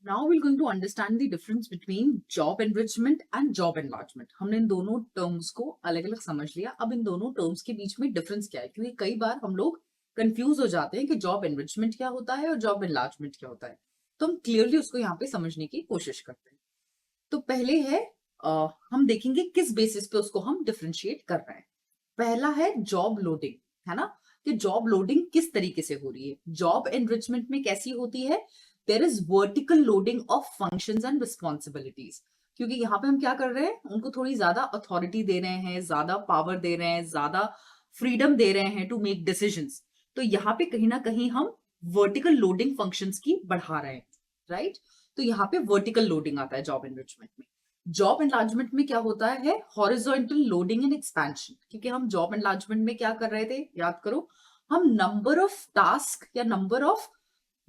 Now we going to understand the difference between job enrichment and job enlargement. हमने इन दोनों terms को अलग अलग समझ लिया। अब इन दोनों टर्म्स के बीच में डिफरेंस क्या है, क्योंकि कई बार हम लोग कंफ्यूज हो जाते हैं कि जॉब एनरिचमेंट क्या होता है और जॉब एनलार्जमेंट क्या होता है। तो हम क्लियरली उसको यहाँ पे समझने की कोशिश करते हैं। तो पहले है हम देखेंगे किस बेसिस पे उसको हम डिफरेंशिएट कर रहे हैं। पहला है जॉब लोडिंग, है ना, कि जॉब लोडिंग किस तरीके से हो रही है। जॉब एनरिचमेंट में कैसी होती है, there is vertical loading of functions and responsibilities. क्योंकि यहाँ पे हम क्या कर रहे हैं, उनको थोड़ी ज्यादा अथॉरिटी दे रहे हैं, ज्यादा पावर दे रहे हैं, ज्यादा फ्रीडम दे रहे हैं टू मेक डिसीजंस। तो यहाँ पे कहीं ना कहीं हम वर्टिकल लोडिंग फंक्शंस की बढ़ा रहे हैं, राइट। तो यहाँ पे वर्टिकल लोडिंग आता है जॉब एनरिचमेंट में। जॉब एनलार्जमेंट में क्या होता है, हॉरिजॉन्टल लोडिंग एंड एक्सपेंशन। क्योंकि हम जॉब एनलार्जमेंट में क्या कर रहे थे, याद करो, हम नंबर ऑफ टास्क या नंबर ऑफ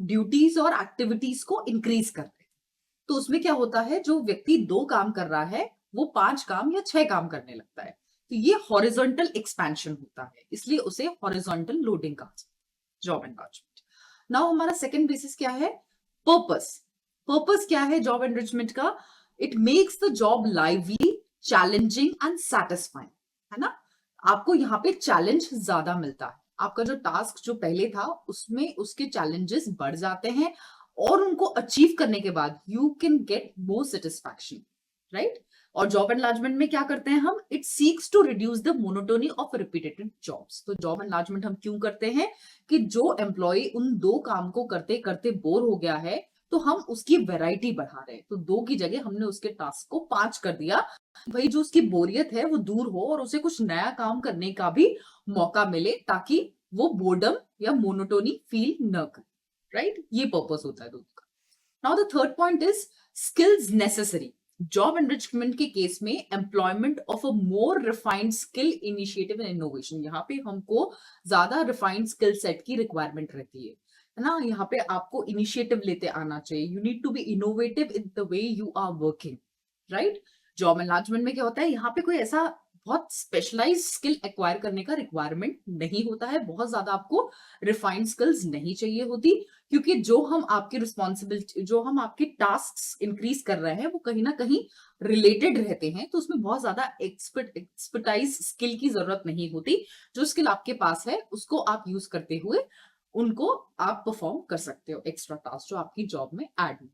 ड्यूटीज और एक्टिविटीज को इंक्रीज कर रहे हैं। तो उसमें क्या होता है, जो व्यक्ति 2 काम कर रहा है वो 5 काम या 6 काम करने लगता है। तो ये हॉरिजॉन्टल एक्सपेंशन होता है, इसलिए उसे हॉरिजॉन्टल लोडिंग कहा जाता है, जॉब एनलार्जमेंट। नाउ हमारा सेकंड बेसिस क्या है, पर्पस। पर्पस क्या है जॉब एनरिचमेंट का, it makes the job lively, challenging and satisfying, है ना। आपको यहाँ पे चैलेंज ज्यादा मिलता है, आपका जो टास्क जो पहले था उसमें उसके चैलेंजेस बढ़ जाते हैं, और उनको अचीव करने के बाद you can get more satisfaction, right. और जॉब एनलार्जमेंट में क्या करते हैं हम, it seeks to reduce the monotony of repetitive jobs. तो जॉब एनलार्जमेंट हम क्यों करते हैं, कि जो एम्प्लॉय उन 2 काम को करते करते बोर हो गया है, तो हम उसकी वैरायटी बढ़ा रहे हैं। तो 2 की जगह हमने उसके टास्क को 5 कर दिया, भाई जो उसकी बोरियत है वो दूर हो और उसे कुछ नया काम करने का भी मौका मिले, ताकि वो बोर्डम या मोनोटोनी फील न करे, राइट। ये पर्पस होता है दोनों का। Now the third point is skills necessary. Job enrichment के केस में employment of a more refined skill initiative and innovation. यहाँ पे हमको ज्यादा रिफाइंड स्किल सेट की रिक्वायरमेंट रहती है ना। यहाँ पे आपको इनिशिएटिव लेते आना चाहिए, you need to be innovative in the way you are working, right. Job enlargement में क्या होता है, यहाँ पे कोई ऐसा बहुत स्पेशलाइज स्किल एक्वायर करने का रिक्वायरमेंट नहीं होता है, बहुत ज्यादा आपको रिफाइंड स्किल्स नहीं चाहिए होती। क्योंकि जो हम आपकी रिस्पॉन्सिबिलिटी, जो हम आपके टास्क इंक्रीज कर रहे हैं वो कहीं ना कहीं रिलेटेड रहते हैं, तो उसमें बहुत ज्यादा एक्सपर्टाइज स्किल की जरूरत नहीं होती। जो स्किल आपके पास है उसको आप यूज करते हुए उनको आप परफॉर्म कर सकते हो, एक्स्ट्रा टास्क जो आपकी जॉब में ऐड हो।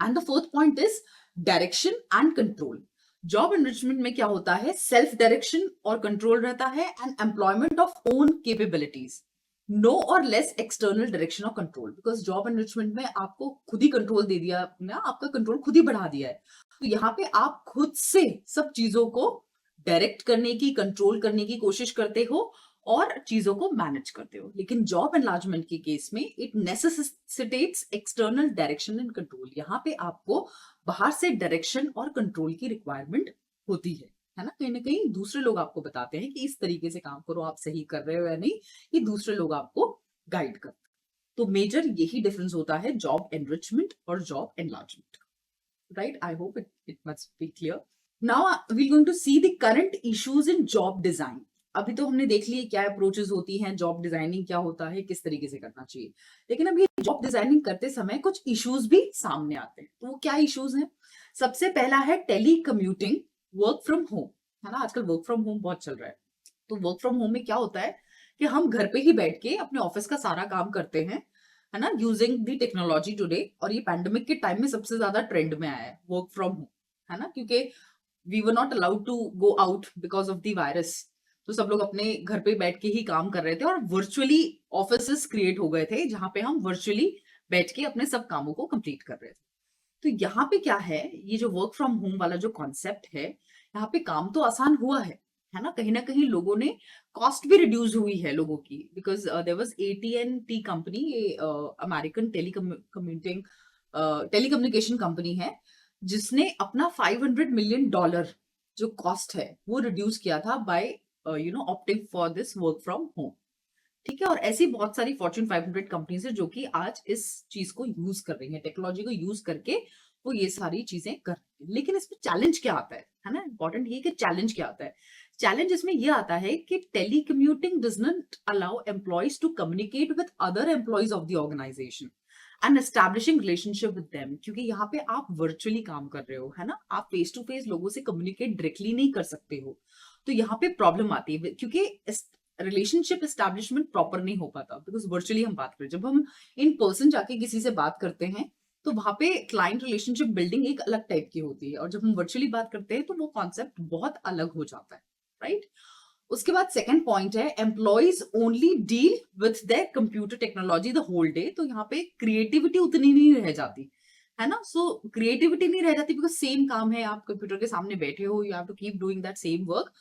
And the fourth point is direction and control. Job enrichment में क्या होता है, सेल्फ डायरेक्शन और कंट्रोल रहता है, and employment of own capabilities, no और लेस एक्सटर्नल डायरेक्शन और कंट्रोल। बिकॉज जॉब एनरिचमेंट में आपको खुद ही कंट्रोल दे दिया ना, आपका कंट्रोल खुद ही बढ़ा दिया है। तो यहाँ पे आप खुद से सब चीजों को डायरेक्ट करने की, कंट्रोल करने की कोशिश करते हो और चीजों को मैनेज करते हो। लेकिन जॉब एनलार्जमेंट के केस में it necessitates external direction and control. यहाँ पे आपको बाहर से डायरेक्शन और कंट्रोल की रिक्वायरमेंट होती है ना। कहीं ना कहीं दूसरे लोग आपको बताते हैं कि इस तरीके से काम करो, आप सही कर रहे हो या नहीं, ये दूसरे लोग आपको गाइड करते हैं। तो मेजर यही डिफरेंस होता है जॉब एनरिचमेंट और job enlargement, right. I hope it must be clear. Now we going to see the current issues in job design. अभी तो हमने देख लिया क्या अप्रोचेस होती हैं, जॉब डिजाइनिंग क्या होता है, किस तरीके से करना चाहिए। लेकिन अब ये जॉब डिजाइनिंग करते समय कुछ इश्यूज भी सामने आते हैं। तो वो क्या इश्यूज हैं, सबसे पहला है telecommuting, work from home, है ना। आजकल वर्क फ्रॉम होम बहुत चल रहा है। तो वर्क फ्रॉम होम में क्या होता है कि हम घर पे ही बैठ के अपने ऑफिस का सारा काम करते हैं, है ना, यूजिंग द टेक्नोलॉजी टुडे। और ये पैंडेमिक के टाइम में सबसे ज्यादा ट्रेंड में आया है वर्क फ्रॉम होम, है ना। क्योंकि we were not allowed to go out because of the virus. तो सब लोग अपने घर पे बैठ के ही काम कर रहे थे, और वर्चुअली ऑफिसेस क्रिएट हो गए थे जहां पे हम वर्चुअली बैठ के अपने सब कामों को कंप्लीट कर रहे थे। तो यहाँ पे क्या है, ये जो वर्क फ्रॉम होम वाला जो कॉन्सेप्ट है, यहाँ पे काम तो आसान हुआ है ना। कहीं ना कहीं लोगों ने कॉस्ट भी रिड्यूस हुई है लोगों की, because there was AT&T company, ये अमेरिकन टेलीकम्युनिकेशन कंपनी है, जिसने अपना $500 मिलियन जो कॉस्ट है वो रिड्यूस किया था by opting for this work from home. ठीक है, और ऐसी बहुत सारी फॉर्च्यून 500 कंपनीज है जो कि आज इस चीज को यूज कर रही है, टेक्नोलॉजी को यूज करके वो ये सारी चीजें कर रही है। लेकिन इसमें चैलेंज क्या आता है ना, इंपॉर्टेंट ये कि चैलेंज क्या आता है। चैलेंज इसमें ये आता है कि telecommuting does not allow employees to communicate with other employees of the organization. And establishing relationship with them, क्योंकि यहाँ पे आप वर्चुअली काम कर रहे हो, है ना, आप फेस टू फेस लोगों से कम्युनिकेट डायरेक्टली नहीं कर सकते हो, तो यहाँ पे प्रॉब्लम आती है, क्योंकि रिलेशनशिप एस्टैब्लिशमेंट प्रॉपर नहीं हो पाता, बिकॉज वर्चुअली हम बात करें, जब हम इन पर्सन जाके किसी से बात करते हैं तो वहां पे क्लाइंट रिलेशनशिप बिल्डिंग एक अलग टाइप की होती है, और जब हम वर्चुअली बात करते हैं तो वो कॉन्सेप्ट बहुत अलग हो जाता है, राइट। उसके बाद सेकंड पॉइंट है employees only deal with their computer technology the whole day, तो यहाँ पे क्रिएटिविटी उतनी नहीं रह जाती, है ना। सो क्रिएटिविटी नहीं रह जाती बिकॉज सेम काम है, आप कंप्यूटर के सामने बैठे हो, you have to keep doing that same work,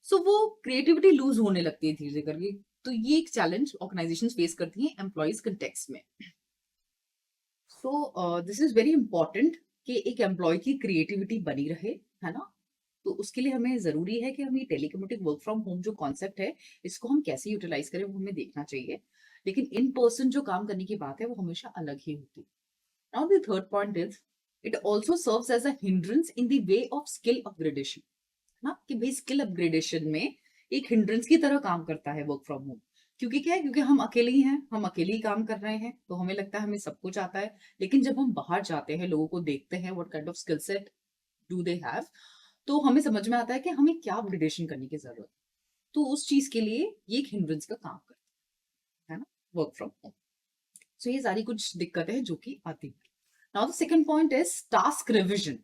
so वो क्रिएटिविटी लूज होने लगती है धीरे धीरे करके। तो ये एक चैलेंज ऑर्गेनाइजेशन फेस करती है एम्प्लॉइज कंटेक्स्ट में। So this is very important कि एक एम्प्लॉय की क्रिएटिविटी बनी रहे, है ना। तो उसके लिए हमें जरूरी है कि हम ये टेलीकम्यूटिंग वर्क फ्रॉम होम जो कॉन्सेप्ट है इसको हम कैसे यूटिलाइज करें वो हमें देखना चाहिए, लेकिन इन पर्सन जो काम करने की बात है वो हमेशा अलग ही होती है। Now the third point is it also serves as a hindrance in the way of skill upgradation, ना, कि भाई स्किल अपग्रेडेशन में एक हिंड्रेंस की तरह काम करता है वर्क फ्रॉम होम। क्योंकि क्या है, क्योंकि हम अकेले ही हैं, हम अकेले ही काम कर रहे हैं, तो हमें लगता है हमें सब कुछ आता है, लेकिन जब हम बाहर जाते हैं, लोगों को देखते हैं what kind of skill set do they have, तो हमें समझ में आता है कि हमें क्या अपग्रेडेशन करने की जरूरत है। तो उस चीज के लिए ये एक हिंड्रेंस का काम करता है ना, वर्क फ्रॉम होम। सो ये सारी कुछ दिक्कतें हैं जो कि आती है। Now the second point is task revision.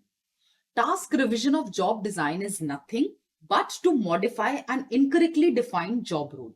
Task revision of job design is nothing but to modify an incorrectly defined job role.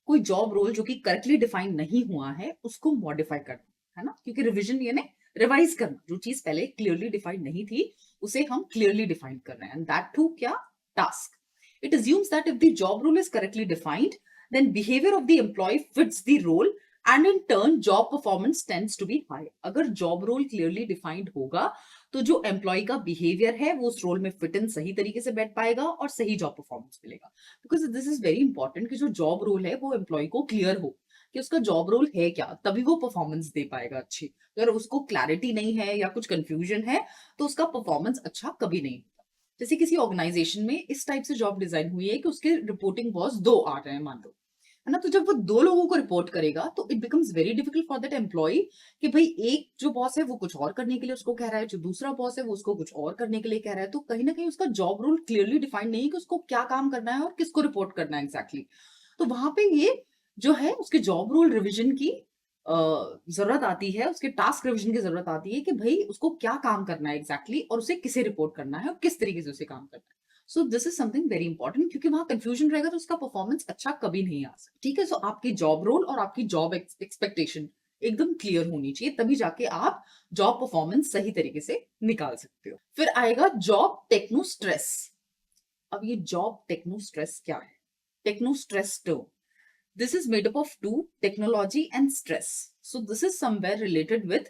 कोई जॉब रोल जो कि करेक्टली डिफाइन नहीं हुआ है उसको मॉडिफाई करना, है ना, क्योंकि रिविजन यानी रिवाइज करना, जो चीज पहले क्लियरली डिफाइंड नहीं थी उसे हम क्लियरली डिफाइन कर रहे हैं, एंड दैट टू क्या, task. It assumes that if the job role is correctly defined then behaviour of the employee fits the role and in turn job performance tends to be high. अगर job role clearly defined होगा तो जो employ का behaviour है वो उस role में fit in सही तरीके से बैठ पाएगा और सही जॉब परफॉर्मेंस मिलेगा। Because this is very important कि जो जॉब रोल है वो एम्प्लॉय को क्लियर हो कि उसका जॉब रोल है क्या, तभी वो परफॉर्मेंस दे पाएगा अच्छी। अगर उसको क्लैरिटी नहीं है या कुछ कंफ्यूजन है तो उसका परफॉर्मेंस अच्छा कभी नहीं होता। जैसे किसी ऑर्गेनाइजेशन में इस टाइप से जॉब डिजाइन हुई है कि उसके रिपोर्टिंग बॉस दो आ रहे हैं, मान लो, है ना, तो जब वो दो लोगों को रिपोर्ट करेगा तो it becomes very difficult for that employee कि भाई एक जो बॉस है वो कुछ और करने के लिए उसको कह रहा है, जो दूसरा बॉस है वो उसको कुछ और करने के लिए कह रहा है, तो कहीं ना कहीं उसका जॉब रोल क्लियरली डिफाइंड नहीं है कि उसको क्या काम करना है और किसको रिपोर्ट करना है एग्जैक्टली। तो वहां पे ये जो है उसके जॉब रोल रिविजन की जरूरत आती है, उसके टास्क रिविजन की जरूरत आती है कि भाई उसको क्या काम करना है एग्जैक्टली और उसे किसे रिपोर्ट करना है और किस तरीके से उसे काम करना है। So this is something very important, क्योंकि वहां कंफ्यूजन रहेगा तो उसका परफॉर्मेंस अच्छा कभी नहीं आ सकता, ठीक है। सो आपकी जॉब रोल और आपकी जॉब एक्सपेक्टेशन एकदम क्लियर होनी चाहिए, तभी जाके आप जॉब परफॉर्मेंस सही तरीके से निकाल सकते हो। फिर आएगा जॉब टेक्नो स्ट्रेस। अब ये जॉब टेक्नो स्ट्रेस क्या है? Techno stress term, this is made up of two, technology and stress. So this is somewhere related with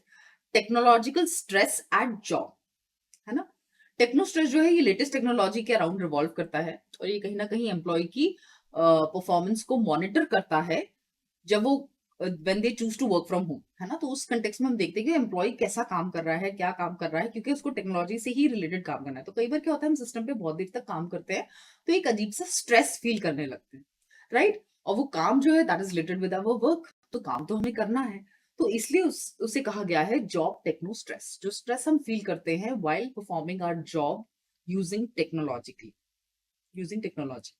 technological stress at job, है ना। टेक्नो स्ट्रेस जो है ये लेटेस्ट टेक्नोलॉजी के अराउंड रिवॉल्व करता है और ये कहीं ना कहीं एम्प्लॉय की परफॉर्मेंस को मॉनिटर करता है जब वो when they choose to work from home, है ना। तो उस कंटेक्स्ट में हम देखते हैं कि एम्प्लॉय कैसा काम कर रहा है, क्या काम कर रहा है, क्योंकि उसको टेक्नोलॉजी से ही रिलेटेड काम करना है। तो कई बार क्या होता है हम सिस्टम पे बहुत देर तक काम करते हैं तो एक अजीब सा स्ट्रेस फील करने लगते हैं, राइट। और वो काम जो है that is related with our work, तो काम तो हमें करना है। तो इसलिए उसे कहा गया है जॉब टेक्नो स्ट्रेस, जो स्ट्रेस हम फील करते हैं while performing our job using technologically, using technology.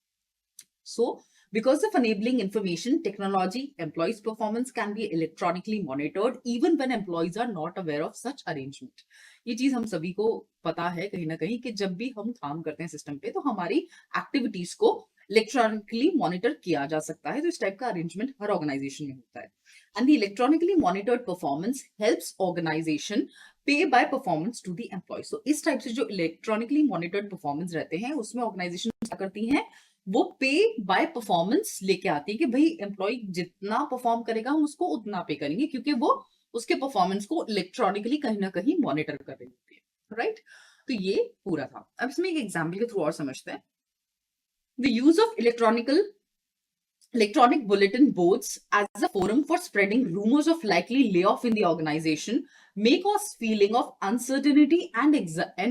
So, because of enabling information technology, employees' performance can be electronically monitored even when employees are not aware of such arrangement. ये चीज हम सभी को पता है कहीं ना कहीं कि जब भी हम काम करते हैं सिस्टम पे तो हमारी एक्टिविटीज को इलेक्ट्रॉनिकली मॉनिटर किया जा सकता है। तो इस टाइप का अरेंजमेंट हर ऑर्गेनाइजेशन में होता है। And the electronically monitored performance helps organisation pay by performance to the employee. तो इस टाइप से जो इलेक्ट्रॉनिकली मॉनिटर्ड परफॉर्मेंस रहते हैं उसमें ऑर्गेनाइजेशन क्या करती हैं, वो पे बाय परफॉर्मेंस लेके आती है कि भाई एम्प्लॉय जितना परफॉर्म करेगा हम उसको उतना पे करेंगे, क्योंकि वो उसके परफॉर्मेंस को इलेक्ट्रॉनिकली कहीं ना कहीं मॉनिटर कर रही होती है, राइट। तो ये पूरा था। अब इसमें एक एग्जाम्पल के थ्रू और समझते हैं। The use of electronic bulletin boards as a forum for spreading rumors of likely layoff in the organization may cause feeling of uncertainty and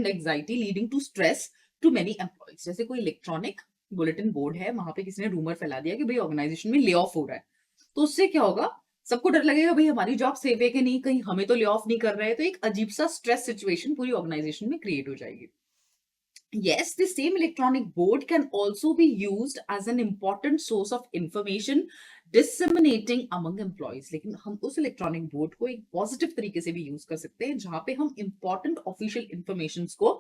anxiety leading to stress to many employees। जैसे कोई electronic bulletin board है, वहां पे किसी ने rumour फैला दिया कि भाई ऑर्गेनाइजेशन में ले ऑफ हो रहा है, तो उससे क्या होगा, सबको डर लगेगा भाई हमारी जॉब सेफ है कि नहीं, कहीं हमें तो ले ऑफ नहीं कर रहे हैं, तो एक अजीब सा स्ट्रेस सिचुएशन पूरी ऑर्गेनाइजेशन में क्रिएट हो जाएगी। Yes, the same electronic board can also be used as an important source of information disseminating among employees. लेकिन हम उस इलेक्ट्रॉनिक बोर्ड को एक पॉजिटिव तरीके से भी यूज कर सकते हैं, जहां पे हम इंपॉर्टेंट ऑफिशियल इंफॉर्मेशन को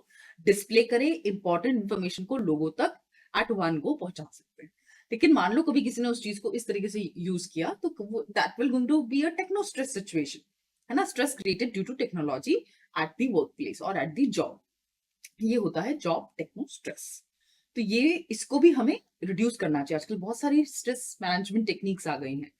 डिस्प्ले करें, इंपॉर्टेंट इंफॉर्मेशन को लोगों तक एट वन गो पहुंचा सकते हैं। लेकिन मान लो कभी किसी ने उस चीज को इस तरीके से यूज किया, तो that will going to be a techno stress situation, है ना, stress created due to technology at the work place और एट द जॉब। ये होता है जॉब टेक्नो स्ट्रेस। तो ये इसको भी हमें रिड्यूस करना चाहिए। आजकल बहुत सारी स्ट्रेस मैनेजमेंट टेक्निक्स आ गई हैं,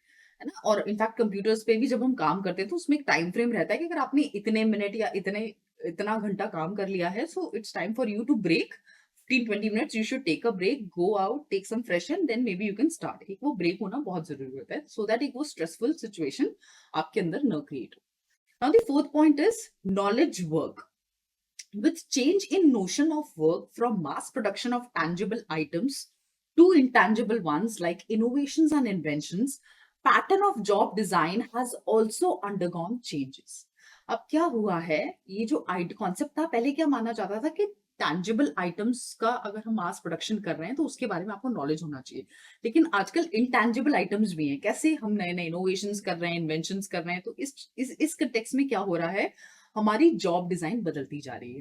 है ना। और इनफैक्ट कंप्यूटर्स पे भी जब हम काम करते हैं तो उसमें एक टाइम फ्रेम रहता है कि अगर आपने इतने मिनट या इतना घंटा काम कर लिया है, so it's time for you to break 15-20 minutes, you should take a break, go out, take some fresh and then may be you can start. एक वो ब्रेक होना बहुत जरूरी होता है, सो दैट एक वो स्ट्रेसफुल सिचुएशन आपके अंदर न क्रिएट हो। Now the fourth point is knowledge work. With change in notion of work from mass production of tangible items to intangible ones like innovations and inventions, pattern of job design has also undergone changes. अब क्या हुआ है, ये जो concept था, पहले क्या माना जाता था कि टैंजिबल आइटम्स का अगर हम मास प्रोडक्शन कर रहे हैं तो उसके बारे में आपको नॉलेज होना चाहिए। लेकिन आजकल इनटैंजिबल आइटम्स भी हैं, कैसे हम नए नए इनोवेशंस कर रहे हैं, इन्वेंशंस कर रहे हैं। तो इस कंटेक्स्ट में क्या हो रहा है, हमारी जॉब डिजाइन बदलती जा रही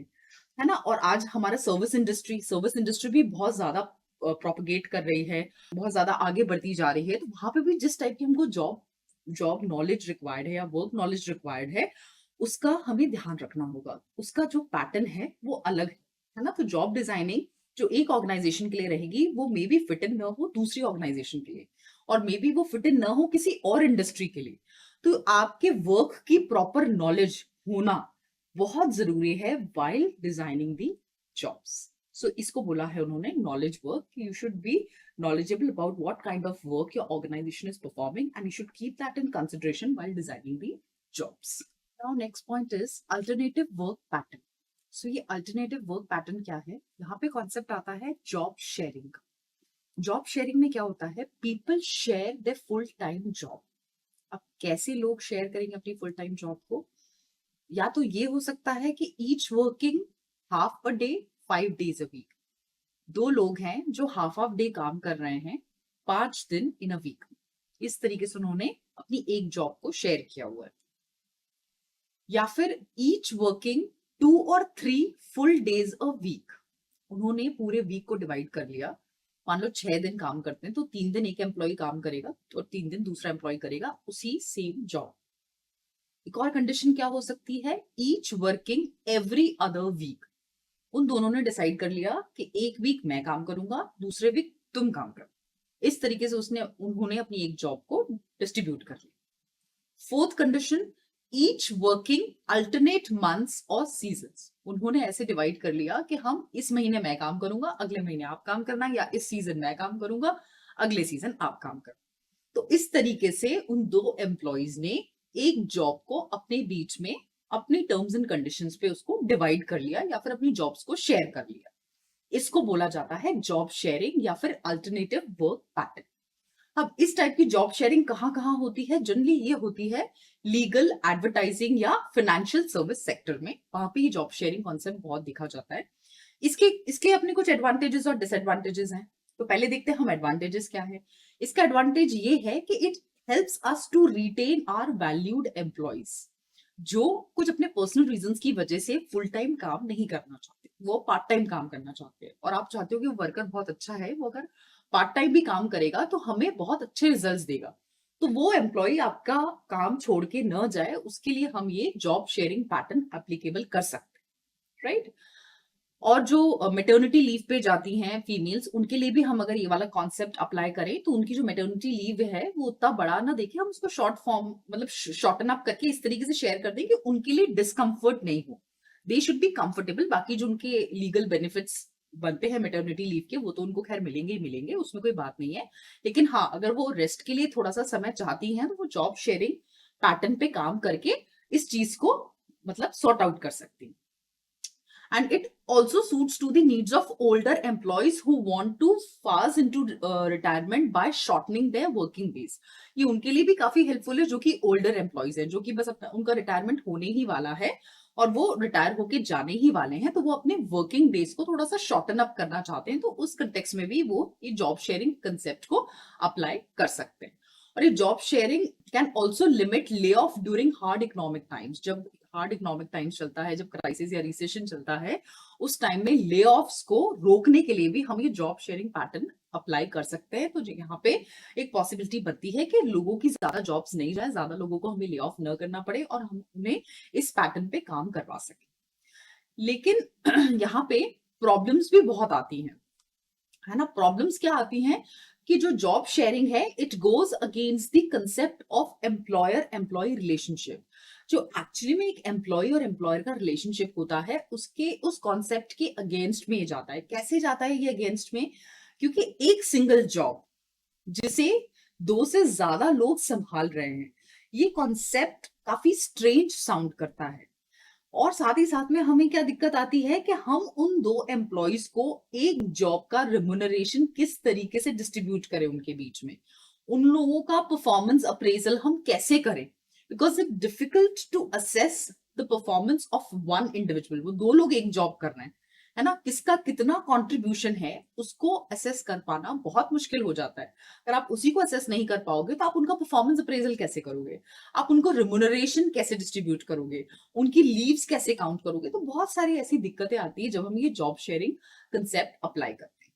है ना। और आज हमारा सर्विस इंडस्ट्री भी बहुत ज्यादा प्रोपगेट कर रही है, बहुत ज्यादा आगे बढ़ती जा रही है। तो वहां पे भी जिस टाइप की हमको जॉब जॉब नॉलेज रिक्वायर्ड है या वर्क नॉलेज रिक्वायर्ड है, उसका हमें ध्यान रखना होगा। उसका जो पैटर्न है वो अलग है ना। तो जॉब डिजाइनिंग जो एक ऑर्गेनाइजेशन के लिए रहेगी, वो मे बी फिट इन न हो दूसरी ऑर्गेनाइजेशन के लिए, और मे बी वो फिट इन न हो किसी और इंडस्ट्री के लिए। तो आपके वर्क की प्रॉपर नॉलेज होना बहुत जरूरी है वाइल डिजाइनिंग दी जॉब्स। सो इसको बोला है उन्होंने knowledge work. You should be knowledgeable about what kind of work your organization is performing, and you should keep that in consideration while designing the jobs. Now next point is alternative work pattern. So ये alternative work pattern क्या है, यहाँ पे concept आता है job sharing का। Job sharing में क्या होता है, people share the full time job. अब कैसे लोग शेयर करेंगे अपनी फुल टाइम जॉब को, या तो ये हो सकता है कि each working half a day 5 days a week. दो लोग हैं जो हाफ ऑफ डे काम कर रहे हैं 5 दिन इन अ वीक। इस तरीके से उन्होंने अपनी एक जॉब को शेयर किया हुआ है। या फिर each working 2 or 3 full days a week. उन्होंने पूरे वीक को डिवाइड कर लिया। मान लो 6 दिन काम करते हैं, तो 3 दिन एक एम्प्लॉय काम करेगा और 3 दिन दूसरा एम्प्लॉय करेगा उसी सेम जॉब। एक और कंडीशन क्या हो सकती है, each working every other week. उन दोनों ने डिसाइड कर लिया कि एक वीक मैं काम करूंगा, दूसरे वीक तुम काम करो। इस तरीके से उन्होंने अपनी एक जॉब को डिस्ट्रीब्यूट कर लिया। Fourth condition, each working alternate months और सीजन्स। उन्होंने ऐसे डिवाइड कर लिया कि हम इस महीने मैं काम करूंगा, अगले महीने आप काम करना, या इस सीजन मैं काम करूंगा, अगले सीजन आप काम करना। तो इस तरीके से उन दो एम्प्लॉयज ने एक जॉब को अपने बीच में अपनी टर्म्स एंड कंडीशंस पे उसको डिवाइड कर लिया, या फिर अपनी जॉब्स को शेयर कर लिया। इसको बोला जाता है जॉब शेयरिंग या फिर अल्टरनेटिव वर्क पैटर्न। अब इस टाइप की जॉब शेयरिंग कहाँ कहाँ होती है, जनरली ये होती है लीगल, एडवर्टाइजिंग या फाइनेंशियल सर्विस सेक्टर में। वहां पे ये जॉब शेयरिंग कॉन्सेप्ट बहुत दिखा जाता है। इसके इसके अपने कुछ एडवांटेजेस और डिसएडवांटेजेस हैं। तो पहले देखते हैं हम एडवांटेजेस क्या है। इसका एडवांटेज ये है कि it helps us to retain our valued employees, जो कुछ अपने पर्सनल रीजंस की वजह से फुल टाइम काम नहीं करना चाहते, वो पार्ट टाइम काम करना चाहते हैं। और आप चाहते हो कि वो वर्कर बहुत अच्छा है, वो अगर पार्ट टाइम भी काम करेगा तो हमें बहुत अच्छे रिजल्ट्स देगा, तो वो एम्प्लॉय आपका काम छोड़ के न जाए, उसके लिए हम ये जॉब शेयरिंग पैटर्न एप्लीकेबल कर सकते हैं, राइट। और जो मेटर्निटी लीव पे जाती हैं फीमेल्स, उनके लिए भी हम अगर ये वाला कॉन्सेप्ट अप्लाई करें, तो उनकी जो मेटर्निटी लीव है वो उतना बड़ा ना देखें, हम उसको शॉर्ट फॉर्म मतलब शॉर्टन अप करके इस तरीके से शेयर कर दें कि उनके लिए डिस्कम्फर्ट नहीं हो, दे शुड बी कंफर्टेबल। बाकी जो उनके लीगल बेनिफिट्स बनते हैं मेटर्निटी लीव के, वो तो उनको खैर मिलेंगे ही मिलेंगे, उसमें कोई बात नहीं है। लेकिन हाँ, अगर वो रेस्ट के लिए थोड़ा सा समय चाहती हैं, तो वो जॉब शेयरिंग पैटर्न पे काम करके इस चीज को मतलब सॉर्ट आउट कर सकती हैं। and it also suits to the needs of older employees who want to fast into retirement by shortening their working days. ये उनके लिए भी काफी हेल्पफुल है जो कि ओल्डर एम्प्लॉयज हैं, जो कि बस अपना उनका रिटायरमेंट होने ही वाला है और वो रिटायर होके जाने ही वाले हैं, तो वो अपने वर्किंग डेज को थोड़ा सा शॉर्टन अप करना चाहते हैं, तो उस कंटेक्स्ट में भी वो ये जॉब शेयरिंग कंसेप्ट को अप्लाई कर सकते हैं। और ये job sharing can also limit lay off during hard economic times. जब हार्ड इकोनॉमिक टाइम्स चलता है, जब क्राइसिस या रिसेशन चलता है, उस टाइम में ले ऑफ्स को रोकने के लिए भी हम ये जॉब शेयरिंग पैटर्न अप्लाई कर सकते हैं। तो यहाँ पे एक पॉसिबिलिटी बनती है कि लोगों की ज्यादा जॉब्स नहीं जाए, ज्यादा लोगों को हमें ले ऑफ न करना पड़े और हम उन्हें इस पैटर्न पे काम करवा सके। लेकिन यहाँ पे प्रॉब्लम्स भी बहुत आती हैं, है ना। प्रॉब्लम्स क्या आती हैं कि जो जॉब शेयरिंग है, it goes against the concept of employer employee relationship. जो एक्चुअली में एक एम्प्लॉय और एम्प्लॉयर का रिलेशनशिप होता है, उसके उस कॉन्सेप्ट के अगेंस्ट में जाता है। कैसे जाता है ये अगेंस्ट में? क्योंकि एक सिंगल जॉब जिसे 2 से ज्यादा लोग संभाल रहे हैं, ये कॉन्सेप्ट काफी स्ट्रेंज साउंड करता है। और साथ ही साथ में हमें क्या दिक्कत आती है कि हम उन 2 एम्प्लॉइज को एक जॉब का रिम्यूनरेशन किस तरीके से डिस्ट्रीब्यूट करें उनके बीच में, उन लोगों का परफॉर्मेंस अप्रेजल हम कैसे करें, because it difficult to assess the performance of one individual. वो 2 लोग एक जॉब कर रहे हैं, है ना, किसका कितना कंट्रीब्यूशन है उसको असेस कर पाना बहुत मुश्किल हो जाता है। अगर आप उसी को असेस नहीं कर पाओगे तो आप उनका परफॉर्मेंस अप्रेजल कैसे करोगे, आप उनको रिम्यूनरेशन कैसे डिस्ट्रीब्यूट करोगे, उनकी लीव्स कैसे काउंट करोगे। तो बहुत सारी ऐसी दिक्कतें आती है जब हम ये जॉब शेयरिंग कंसेप्ट अप्लाई करते हैं।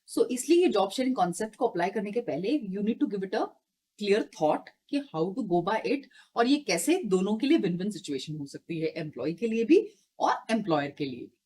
सो इसलिए ये जॉब शेयरिंग कॉन्सेप्ट को अप्लाई करने के पहले you need to give it a clear thought कि how to go by it, और ये कैसे दोनों के लिए विन विन सिचुएशन हो सकती है, एम्प्लॉय के लिए भी और एम्प्लॉयर के लिए भी।